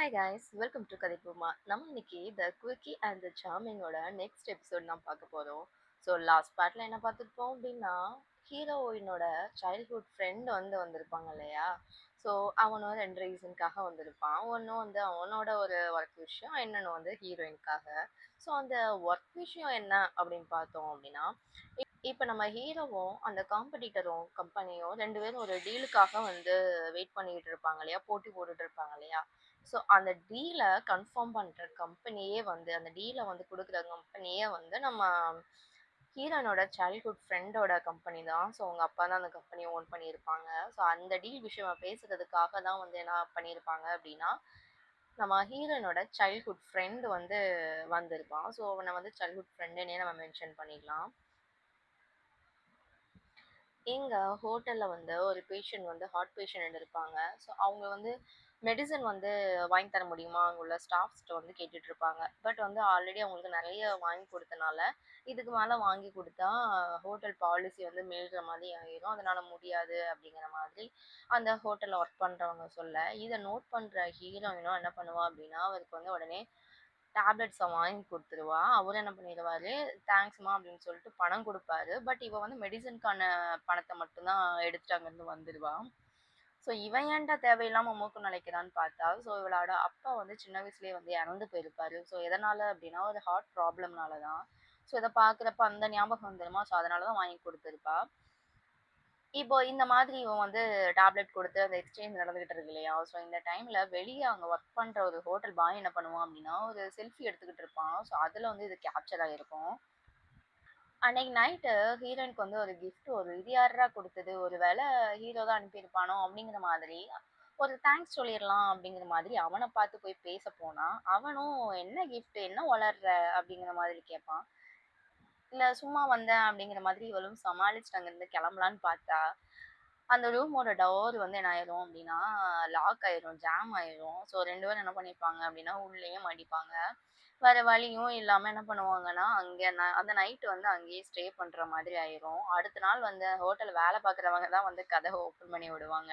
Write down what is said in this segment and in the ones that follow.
Hi guys, welcome to கதைப்போமா. நம்ம இன்னைக்கு த குவிக்கி அண்ட் த சார்மிங்கோட நெக்ஸ்ட் எபிசோட் நாம் பார்க்க போகிறோம். ஸோ லாஸ்ட் பார்ட்டில் என்ன பார்த்துருப்போம் அப்படின்னா, ஹீரோயினோட சைல்ட்ஹுட் ஃப்ரெண்ட் வந்திருப்பாங்க இல்லையா. ஸோ அவனும் ரெண்டு ரீசனுக்காக வந்திருப்பான். ஒன்று அவனோட ஒரு ஒர்க் விஷயம், இன்னொன்று ஹீரோயினுக்காக. ஸோ அந்த ஒர்க் விஷயம் என்ன அப்படின்னு பார்த்தோம் அப்படின்னா, இப்போ நம்ம ஹீரோவும் அந்த காம்படிட்டரும் கம்பெனியும் ரெண்டு பேரும் ஒரு டீலுக்காக வெயிட் பண்ணிட்டு இருப்பாங்க இல்லையா, போட்டி போட்டுட்டு இருப்பாங்க இல்லையா. ஸோ அந்த டீலை கன்ஃபார்ம் பண்ணுற கம்பெனியே அந்த டீலை கொடுக்குற கம்பெனியே நம்ம ஹீரோனோட சைல்ட்ஹுட் ஃப்ரெண்டோட கம்பெனி தான். ஸோ அவங்க அப்பா தான் அந்த கம்பெனியை ஓன் பண்ணியிருப்பாங்க. ஸோ அந்த டீல் விஷயமா பேசுறதுக்காக தான் என்ன பண்ணியிருப்பாங்க அப்படின்னா, நம்ம ஹீரோனோட சைல்ட்ஹுட் ஃப்ரெண்ட் வந்திருப்பான். ஸோ அவனை சைல்ட்ஹுட் ஃப்ரெண்டுன்னே நம்ம மென்ஷன் பண்ணிக்கலாம். எங்க ஹோட்டல்ல ஒரு பேஷண்ட் ஹார்ட் பேஷண்ட் இருப்பாங்க. ஸோ அவங்க மெடிசன் வாங்கி தர முடியுமா? அங்க உள்ள ஸ்டாஃப்ஸ்ட்ட கேட்டுட்டு இருப்பாங்க. பட் ஆல்ரெடி அவங்களுக்கு நெறைய வாங்கி குடுத்தனால, இதுக்கு மேல வாங்கி குடுத்தா ஹோட்டல் பாலிசி மீறுற மாதிரி ஆயிரும். அதனால முடியாது அப்படிங்கிற மாதிரி அந்த ஹோட்டல்ல ஒர்க் பண்றவங்க சொல்ல, இத நோட் பண்ற ஹீரோயினும் என்ன பண்ணுவா அப்படின்னா, அவருக்கு உடனே டேப்லெட்ஸ வாங்கி குடுத்துருவா. அவரு என்ன பண்ணிருவாரு, தேங்க்ஸ்மா அப்படின்னு சொல்லிட்டு பணம் குடுப்பாரு. பட் இவ மெடிசினுக்கான பணத்த மட்டும் தான் எடுத்துட்டு அங்கருந்து வந்துருவா. ஸோ இவன் ஏன்டா தேவையில்லாம மூக்கு நுழைக்கிறான்னு பார்த்தா, ஸோ இவளோட அப்பா சின்ன வயசுலயே இறந்து போயிருப்பாரு. ஸோ எதனால அப்படின்னா, ஒரு ஹார்ட் ப்ராப்ளம்னால தான். ஸோ இத பார்க்குறப்ப அந்த ஞாபகம் வந்துருமா, ஸோ அதனால தான் வாங்கி குடுத்துருப்பா. இப்போ இந்த மாதிரி இவன் டேப்லெட் குடுத்து அந்த எக்ஸ்சேஞ்ச் நடந்துகிட்டு இருக்கு இல்லையா? ஸோ இந்த டைம்ல வெளிய அங்க ஒர்க் பண்ற ஒரு ஹோட்டல் பாய் என்ன பண்ணுவான் அப்படின்னா, ஒரு செல்ஃபி எடுத்துக்கிட்டு இருப்பான். ஸோ அதுல இது கேப்சர் ஆயிருக்கும். அன்னைக்கு நைட்டு ஹீரோயினுக்கு ஒரு கிஃப்ட் வரும். இது யார்றா குடுத்தது? ஒரு வேள ஹீரோ தான் அனுப்பியிருப்பானோ அப்படிங்கிற மாதிரி, ஒரு தேங்க்ஸ் சொல்லிறலாம் அப்படிங்கிற மாதிரி அவன பார்த்து போய் பேச போனா, அவனும் என்ன கிஃப்ட்? என்ன ஒளர்ற? அப்படிங்கிற மாதிரி கேட்பான். இல்ல சும்மா வந்தேன் அப்படிங்கிற மாதிரி இவளும் சமாளிச்சுட்டு அங்கருந்து கிளம்பலான்னு பார்த்தா, அந்த ரூமோட டோர் என்ன ஆயிரும் அப்படின்னா, லாக் ஆயிரும், ஜாம் ஆயிரும். ஸோ 2 பேரும் என்ன பண்ணியிருப்பாங்க அப்படின்னா, உள்ளயே மாட்டிப்பாங்க. வேற வழியும் இல்லாம என்ன பண்ணுவாங்கன்னா, அங்க அந்த நைட் அங்கேயே ஸ்டே பண்ற மாதிரி ஆயிரும். அடுத்த நாள் ஹோட்டல்ல வேலை பார்க்குறவங்க தான் கதவ ஓப்பன் பண்ணி விடுவாங்க.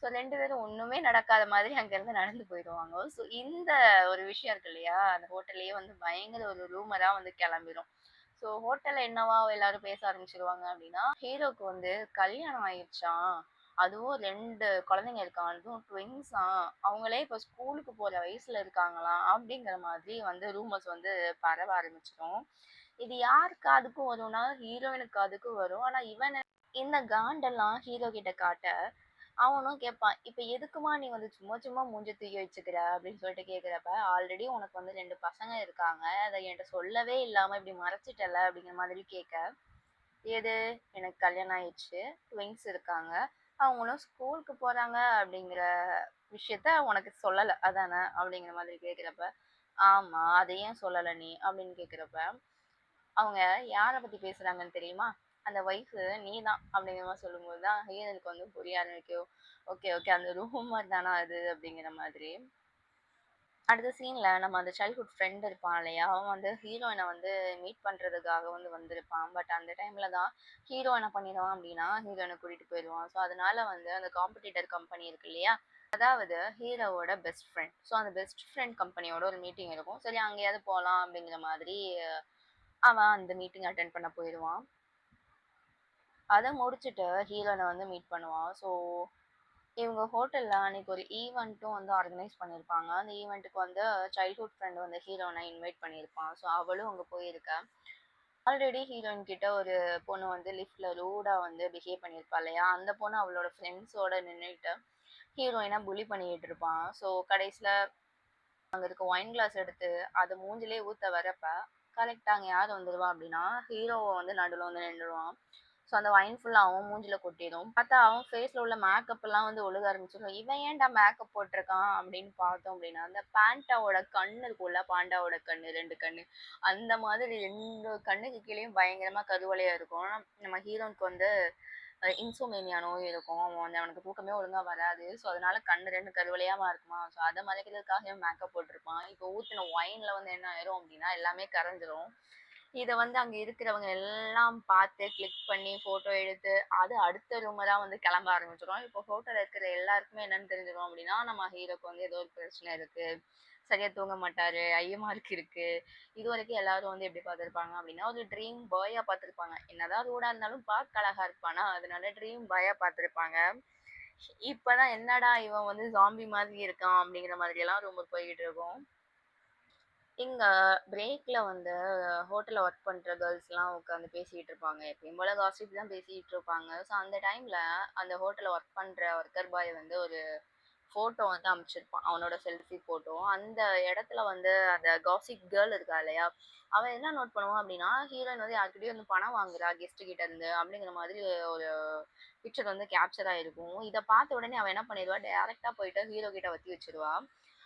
ஸோ 2 பேரும் ஒண்ணுமே நடக்காத மாதிரி அங்கருந்து நடந்து போயிருவாங்க. ஸோ இந்த ஒரு விஷயம் இருக்கு இல்லையா? அந்த ஹோட்டல்லயே பயங்கர ஒரு ரூமரா கிளம்பிரும். ஸோ ஹோட்டல்ல என்னவா எல்லாரும் பேச ஆரம்பிச்சுருவாங்க அப்படின்னா, ஹீரோக்கு கல்யாணம் ஆயிருச்சாம். அதுவும் 2 குழந்தைங்க இருக்காம். அதுவும் ட்வின்ஸாம். அவங்களே இப்ப ஸ்கூலுக்கு போற வயசுல இருக்காங்களாம். அப்படிங்கிற மாதிரி ரூமர்ஸ் பரவ ஆரம்பிச்சிரும். இது யார் காதுக்கும் வரும்னா, ஹீரோயினுக்கு காதுக்கும் வரும். ஆனா இவன் இந்த காண்டெல்லாம் ஹீரோ கிட்ட காட்ட, அவனும் கேட்பான். "இப்ப எதுக்கும்மா நீ சும்மா சும்மா மூஞ்ச தூக்கி வச்சுக்கிற?" அப்படின்னு சொல்லிட்டு கேட்கிறப்ப, "ஆல்ரெடி உனக்கு 2 பசங்க இருக்காங்க. அத என்ட்ட சொல்லவே இல்லாம இப்படி மறைச்சிட்டல்ல." அப்படிங்கிற மாதிரி கேட்க, "எது? எனக்கு கல்யாணம் ஆயிடுச்சு. ட்வின்ஸ் இருக்காங்க. அவங்களும் ஸ்கூலுக்கு போறாங்க அப்படிங்கிற விஷயத்த உனக்கு சொல்லல அதானே?" அப்படிங்கிற மாதிரி கேட்கிறப்ப, "ஆமா. அத ஏன் சொல்லல நீ?" அப்படின்னு கேட்கிறப்ப, அவங்க யார பத்தி பேசுறாங்கன்னு தெரியுமா? அந்த ஒய்ஃப் நீதான் அப்படிங்கிற மாரி சொல்லும்போது தான் ஹீரோயினுக்கு புரிய ஆரம்பிக்கும். Okay, okay. அந்த ரூமர் தானா அது அப்படிங்கிற மாதிரி. அடுத்த சீன்ல நம்ம அந்த சைல்ட்ஹுட் ஃப்ரெண்ட் இருப்பான் இல்லையா? அவன் ஹீரோயின மீட் பண்றதுக்காக வந்திருப்பான். பட் அந்த டைம்ல தான் ஹீரோ என்ன பண்ணிருவான் அப்படின்னா, ஹீரோயின கூட்டிட்டு போயிருவான். ஸோ அதனால அந்த காம்படிட்டர் கம்பெனி இருக்கு இல்லையா? அதாவது ஹீரோவோட பெஸ்ட் ஃப்ரெண்ட். ஸோ அந்த பெஸ்ட் ஃப்ரெண்ட் கம்பெனியோட ஒரு மீட்டிங் இருக்கும். சரி அங்கேயாவது போலாம் அப்படிங்கிற மாதிரி அவன் அந்த மீட்டிங் அட்டெண்ட் பண்ண போயிருவான். அத முடிச்சுட்டு ஹீரோயின மீட் பண்ணுவான். ஸோ இவங்க ஹோட்டல்ல அன்னைக்கு ஒரு ஈவென்ட்டும் ஆர்கனைஸ் பண்ணியிருப்பாங்க. அந்த ஈவென்ட்டுக்கு சைல்ட்ஹுட் ஃப்ரெண்ட் ஹீரோயின இன்வைட் பண்ணியிருப்பான். ஸோ அவளும் அங்க போயிருக்கா. ஆல்ரெடி ஹீரோயின் கிட்ட ஒரு பொண்ணு லிஃப்ட்ல ரூடா பிஹேவ் பண்ணியிருப்பா இல்லையா? அந்த பொண்ணு அவளோட ஃப்ரெண்ட்ஸோட நின்னுட்டு ஹீரோயின புல்லி பண்ணிட்டு இருப்பான். ஸோ கடைசில அங்க இருக்க ஒயின் கிளாஸ் எடுத்து அத மூஞ்சிலயே ஊத்த வரப்ப, கரெக்ட்டா அங்க யார் வந்துருவா அப்படின்னா, ஹீரோ நடுவுல நின்றுவான். ஸோ அந்த ஒயின் ஃபுல்லா அவன் மூஞ்சில கொட்டிரும். பார்த்தா அவன் ஃபேஸ்ல உள்ள மேக்கப் எல்லாம் ஒழுக ஆரம்பிச்சிரும். இவன் ஏன்டா மேக்கப் போட்டிருக்கான் அப்படின்னு பார்த்தோம் அப்படின்னா, அந்த பாண்டாவோட கண்ணு இருக்கும்ல, பாண்டாவோட கண்ணு 2 கண்ணு. அந்த மாதிரி 2 கண்ணுக்கு கீழயும் பயங்கரமா கருவளையம் இருக்கும். நம்ம ஹீரோனுக்கு இன்சோமேனியா நோய் இருக்கும். அவனுக்கு தூக்கமே ஒழுங்கா வராது. ஸோ அதனால கண்ணு 2 கருவளையமா இருக்குமா, ஸோ அத மறைக்கிறதுக்காக இவன் மேக்கப் போட்டிருப்பான். இப்போ ஊத்துன ஒயின்ல என்ன ஆயிரும் அப்படின்னா, எல்லாமே கரைஞ்சிரும். இத வந்து அங்க இருக்கிறவங்க எல்லாம் பார்த்து, கிளிக் பண்ணி, ஃபோட்டோ எடுத்து, அது அடுத்த ரூமரா வந்து கிளம்ப ஆரம்பிச்சுரும். இப்போ ஹோட்டல்ல இருக்கிற எல்லாருக்குமே என்னன்னு தெரிஞ்சிரும் அப்டின்னா, நம்ம ஹீரோக்கு வந்து ஏதோ ஒரு பிரச்சனை இருக்கு. சரியா தூங்க மாட்டாரு. ஐயமாருக்கு இருக்கு. இதுவரைக்கும் எல்லாரும் வந்து எப்படி பார்த்திருப்பாங்க அப்டின்னா, ஒரு ட்ரீம் பாயா பார்த்திருப்பாங்க. என்னதான் ரூடா இருந்தாலும் பார்க்க அழகா இருப்பானா, அதனால ட்ரீம் பாயா பார்த்திருப்பாங்க. இப்பதான் என்னடா இவன் வந்து ஸாம்பி மாதிரி இருக்கான் அப்டிங்கிற மாதிரியெல்லாம் ரூமர் போய்க்கிட்டு இருக்கும். இங்க பிரேக்ல வந்து ஹோட்டல்ல ஒர்க் பண்ற கேர்ல்ஸ்லாம் உட்காந்து பேசிட்டு இருப்பாங்க. எப்பயும் போல காசிப் தான் பேசிட்டு இருப்பாங்க. ஸோ அந்த டைம்ல அந்த ஹோட்டல்ல ஒர்க் பண்ற ஒர்க்கர் பாய் வந்து ஒரு ஃபோட்டோ வந்து அனுப்பிச்சிருப்பான். அவனோட செல்ஃபி ஃபோட்டோ. அந்த இடத்துல வந்து அந்த காசிப் கேர்ள் இருக்கா இல்லையா? அவன் என்ன நோட் பண்ணுவான் அப்டின்னா, ஹீரோயின் வந்து யார்கிட்டயோ வந்து பணம் வாங்குறா கெஸ்ட் கிட்ட இருந்து அப்டிங்கிற மாதிரி ஒரு பிக்சர் வந்து கேப்சர் ஆயிருக்கும். இத பார்த்த உடனே அவ என்ன பண்ணிருவா, டைரக்ட்டா போயிட்டு ஹீரோ கிட்ட வத்தி வச்சுருவா.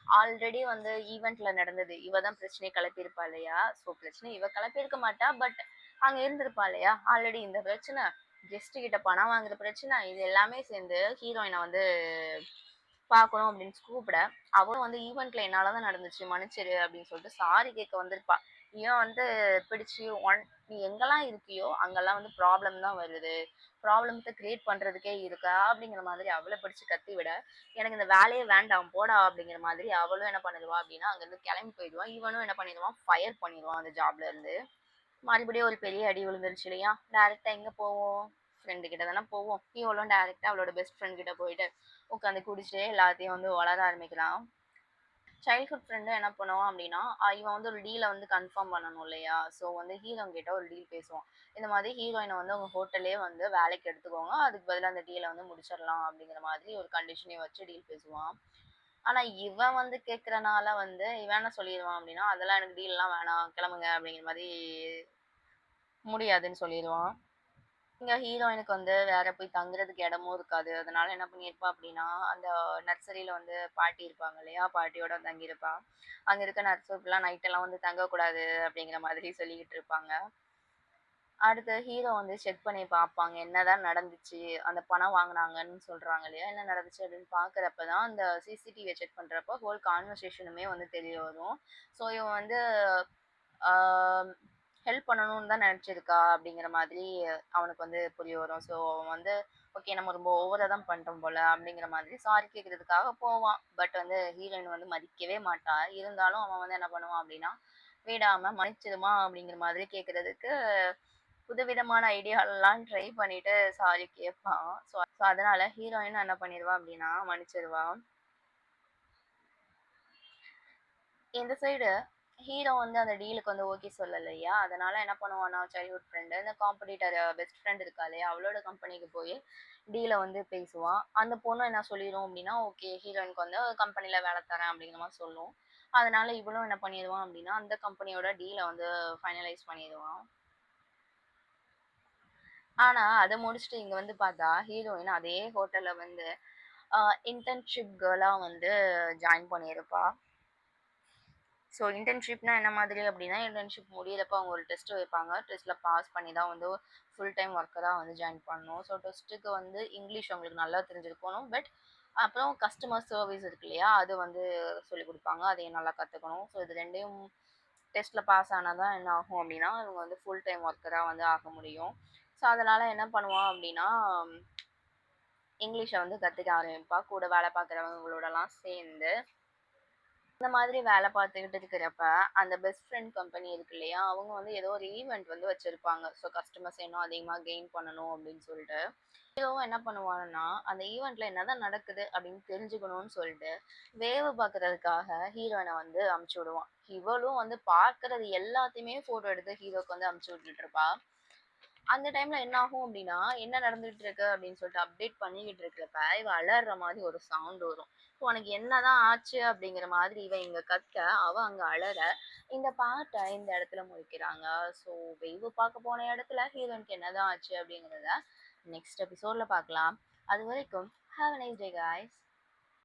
ஆல்ரெடி வந்து ஈவென்ட்ல நடந்தது. இவ தான் பிரச்சனைய கிளப்பியிருப்பா இல்லையா? ஸோ பிரச்சனைய இவ கிளப்பியிருக்க மாட்டா. பட் அங்க இருந்திருப்பா இல்லையா? ஆல்ரெடி இந்த பிரச்சனை, கெஸ்ட் கிட்ட பணம் வாங்குற பிரச்சனை, இது எல்லாமே சேர்ந்து ஹீரோயின வந்து பார்க்கணும் அப்படின்னு கூப்பிட, அவளும் வந்து ஈவென்ட்ல என்னால தான் நடந்துச்சு மன்னிச்சிரு அப்படின்னு சொல்லிட்டு சாரி கேட்க வந்திருப்பா. இவன் வந்து பிடிச்சு நீ எங்கெல்லாம் இருக்கியோ அங்கெல்லாம் வந்து ப்ராப்ளம் தான் வருது. ப்ராப்ளம்ஸ கிரியேட் பண்றதுக்கே இருக்கா அப்படிங்கிற மாதிரி அவள பிடிச்சு கத்தி விட, எனக்கு இந்த வேலையே வேண்டாம் போடா அப்படிங்கிற மாதிரி அவளும் என்ன பண்ணிடுவா அப்படின்னா, அங்கருந்து கிளம்பி போயிடுவா. இவனும் என்ன பண்ணிடுவான், ஃபயர் பண்ணிருவான் அந்த ஜாப்ல இருந்து. மறுபடியும் ஒரு பெரிய அடி விழுந்துருச்சு இல்லையா? டைரக்ட்டா எங்க போவோம்? ஃப்ரெண்டு கிட்ட தானே போவோம். இவளும் டைரக்ட்டா அவளோட பெஸ்ட் ஃப்ரெண்ட் கிட்ட போயிட்டு உட்காந்து குடிச்சிட்டு எல்லாத்தையும் வந்து ஒளர ஆரம்பிக்கிறான். சைல்ட்ஹுட் ஃப்ரெண்டும் என்ன பண்ணுவான் அப்படின்னா, இவன் வந்து ஒரு டீல வந்து கன்ஃபார்ம் பண்ணணும் இல்லையா? ஸோ வந்து ஹீரோயின் கிட்ட ஒரு டீல் பேசுவான். இந்த மாதிரி ஹீரோயின வந்து உங்க ஹோட்டல்லயே வந்து வேலைக்கு எடுத்துக்கோங்க. அதுக்கு பதிலா அந்த டீல வந்து முடிச்சிடலாம் அப்படிங்கிற மாதிரி ஒரு கண்டிஷனையும் வச்சு டீல் பேசுவான். ஆனா இவன் வந்து கேட்கறனால வந்து இவன் என்ன சொல்லிருவான் அப்படின்னா, அதெல்லாம் எனக்கு டீல்லாம் வேணாம். கிளம்புங்க அப்படிங்கிற மாரி முடியாதுன்னு சொல்லிருவான். இங்க ஹீரோயினுக்கு வந்து வேற போய் தங்குறதுக்கு இடமும் இருக்காது. அதனால என்ன பண்ணியிருப்பா அப்படின்னா, அந்த நர்சரியில வந்து பாட்டி இருப்பாங்க இல்லையா? பாட்டியோட தங்கியிருப்பா. அங்க இருக்க நர்ஸுக்குலாம் நைட் எல்லாம் வந்து தங்கக்கூடாது அப்படிங்கிற மாதிரி சொல்லிக்கிட்டு இருப்பாங்க. அடுத்து ஹீரோ வந்து செக் பண்ணி பார்ப்பாங்க. என்னதான் நடந்துச்சு? அந்த பணம் வாங்குனாங்கன்னு சொல்றாங்க இல்லையா? என்ன நடந்துச்சு அப்படின்னு பார்க்குறப்ப தான் அந்த சிசிடிவிய செக் பண்றப்போ ஹோல் கான்வர்சேஷனுமே வந்து தெரிய வரும். ஸோ இவன் வந்து ஆ ஹெல்ப் பண்ணணும்னு தான் நெனச்சிருக்கா அப்படிங்கிற மாதிரி அவனுக்கு வந்து புரிய வரும். ஸோ அவன் வந்து ஓகே நம்ம ரொம்ப ஓவரா தான் பண்ட்டோம் போல அப்படிங்கிற மாதிரி சாரி கேட்கறதுக்காக போவான். பட் வந்து ஹீரோயின் வந்து மதிக்கவே மாட்டா. இருந்தாலும் அவன் வந்து என்ன பண்ணுவான் அப்படின்னா, விடாம மன்னிச்சிடுமா அப்படிங்கிற மாதிரி கேட்கறதுக்கு புதுவிதமான ஐடியாலாம் ட்ரை பண்ணிட்டு சாரி கேட்பான். ஸோ அதனால ஹீரோயின் என்ன பண்ணிருவா அப்படின்னா மன்னிச்சிருவா. இந்த சைடு ஹீரோ வந்து அந்த டீலுக்கு வந்து ஓகே சொல்லலையா, அதனால என்ன பண்ணுவான்னா சைல்ட்ஹுட் ஃப்ரெண்டு இந்த காம்படிட்டர் பெஸ்ட் ஃப்ரெண்ட் இருக்கா இல்லையா, அவளோட கம்பெனிக்கு போய் டீல வந்து பேசுவான். அந்த பொண்ணு என்ன சொல்லிரும் அப்படின்னா, ஓகே ஹீரோயினுக்கு வந்து கம்பெனில வேலை தரேன் அப்படிங்கிற மாதிரி சொல்லும். அதனால இவளும் என்ன பண்ணிருவான் அப்படின்னா, அந்த கம்பெனியோட டீல வந்து ஃபைனலைஸ் பண்ணிருவான். ஆனா அத முடிச்சுட்டு இங்க வந்து பார்த்தா, ஹீரோயின் அதே ஹோட்டல்ல வந்து இன்டர்ன்ஷிப் கேர்லா வந்து ஜாயின் பண்ணியிருப்பா. ஸோ இன்டர்ன்ஷிப்னா என்ன மாதிரி அப்படின்னா, இன்டர்ன்ஷிப் முடியிறப்ப அவங்க ஒரு டெஸ்ட் வைப்பாங்க. டெஸ்ட்ல பாஸ் பண்ணி தான் வந்து ஃபுல் டைம் ஒர்க்கரா வந்து ஜாயின் பண்ணணும். ஸோ டெஸ்ட்டுக்கு வந்து இங்கிலீஷ் அவங்களுக்கு நல்லா தெரிஞ்சிருக்கணும். பட் அப்புறம் கஸ்டமர் சர்வீஸ் இருக்கு இல்லையா? அது வந்து சொல்லிக் குடுப்பாங்க. அதையும் நல்லா கத்துக்கணும். ஸோ இது 2யும் டெஸ்ட்ல பாஸ் ஆனா தான் என்ன ஆகும் அப்படின்னா, இவங்க வந்து ஃபுல் டைம் ஒர்க்கரா வந்து ஆக முடியும். ஸோ அதனால என்ன பண்ணுவான் அப்படின்னா, இங்கிலீஷ வந்து கத்துக்க ஆரம்பிப்பா. கூட வேலை பார்க்குறவங்களோடலாம் சேர்ந்து. இந்த மாதிரி வேலை பார்த்துக்கிட்டு இருக்கிறப்ப, அந்த பெஸ்ட் ஃப்ரெண்ட் கம்பெனி இருக்கு இல்லையா? அவங்க வந்து ஏதோ ஒரு ஈவென்ட் வந்து வச்சிருப்பாங்க. ஸோ கஸ்டமர்ஸ் இன்னும் அதிகமா கெயின் பண்ணணும் அப்படின்னு சொல்லிட்டு. ஹீரோவும் என்ன பண்ணுவான்னா, அந்த ஈவென்ட்ல என்னதான் நடக்குது அப்படின்னு தெரிஞ்சுக்கணும்னு சொல்லிட்டு, வேவு பார்க்கறதுக்காக ஹீரோயின வந்து அனுப்பிச்சு விடுவான். இவளும் வந்து பார்க்கறது எல்லாத்தையுமே ஃபோட்டோ எடுத்து ஹீரோக்கு வந்து அனுப்பிச்சு விட்டுட்டு இருப்பா. அந்த டைம்ல என்ன ஆகும் அப்டின்னா, என்ன நடந்துட்டு இருக்கு அப்படின்னு சொல்லிட்டு அப்டேட் பண்ணிக்கிட்டு இருக்கிறப்ப, இவ அலர்ற மாதிரி ஒரு சவுண்ட் வரும். உனக்கு என்னதான் ஆச்சு அப்படிங்கிற மாதிரி இவ இங்க கத்த, அவ அங்க அலற, இந்த பாட்ட இந்த இடத்துல முடிக்கிறாங்க. ஸோ வெய்வு பார்க்க போன இடத்துல ஹீரோயினுக்கு என்னதான் ஆச்சு அப்படிங்கிறத நெக்ஸ்ட் எபிசோட்ல பார்க்கலாம். அதுவரைக்கும் have a nice day guys.